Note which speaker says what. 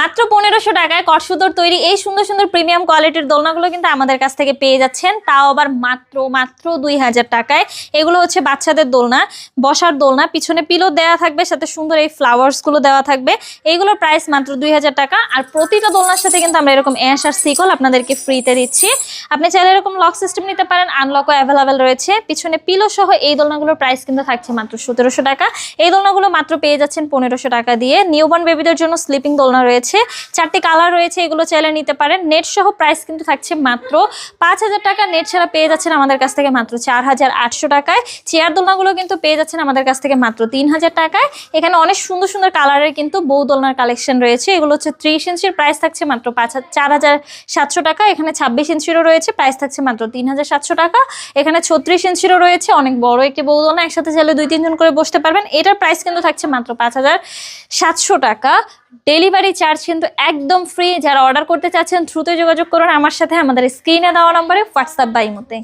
Speaker 1: মাত্র 1500 টাকায় কটসুতোর তৈরি এই সুন্দর সুন্দর প্রিমিয়াম কোয়ালিটির দোলনাগুলো কিন্তু আমাদের কাছ থেকে পেয়ে যাচ্ছেন, তাও আবার মাত্র 2000 টাকায়। এগুলো হচ্ছে বাচ্চাদের দোলনা, বসার দোলনা, পিছনে পিলো দেওয়া থাকবে, সাথে সুন্দর এই ফ্লাওয়ার্স গুলো দেওয়া থাকবে। এইগুলোর প্রাইস মাত্র 2000 টাকা। আর প্রতিটা দোলনার সাথে কিন্তু আমরা এরকম অ্যাশ আর সিকল আপনাদেরকে ফ্রিতে দিচ্ছি। আপনি চাইলে এরকম লক সিস্টেম নিতে পারেন, আনলকও অ্যাভেলেবেল রয়েছে। পিছনে পিলো সহ এই দোলনাগুলোর প্রাইস কিন্তু থাকছে মাত্র 1700 টাকা। এই দোলনাগুলো মাত্র পেয়ে যাচ্ছেন 1500 টাকা দিয়ে। নিউবর্ন বেবিদের জন্য স্লিপিং দোলনা রয়েছে, 4টি কালার রয়েছে, এগুলো চাইলে নিতে পারেন। নেট সহ প্রাইস কিন্তু থাকছে মাত্র 5000 টাকা। নেট ছাড়া পেয়ে যাচ্ছেন আমাদের কাছ থেকে মাত্র 4800 টাকায়। চেয়ার দোলনাগুলো কিন্তু পেয়ে যাচ্ছেন আমাদের কাছ থেকে মাত্র 3000 টাকায়। এখানে অনেক সুন্দর সুন্দর কালারের কিন্তু বউ দোলনার কালেকশন রয়েছে। এগুলো হচ্ছে 30 ইঞ্চির, প্রাইস থাকছে মাত্র 4700 টাকা। এখানে 26 ইঞ্চিরও রয়েছে, প্রাইস থাকছে মাত্র 3700 টাকা। এখানে 36 ইঞ্চিরও রয়েছে, অনেক বড় একটি বউ দোলনা, একসাথে চাইলে 2-3 জন করে বসতে পারবেন। এটার প্রাইস কিন্তু থাকছে মাত্র 5700 টাকা। ডেলিভারি চার্জ কিন্তু একদম ফ্রি। যারা অর্ডার করতে চাচ্ছেন দ্রুত যোগাযোগ করুন আমার সাথে, আমাদের স্ক্রিনে দেওয়া নম্বরে হোয়াটসঅ্যাপ বা ইমোতে।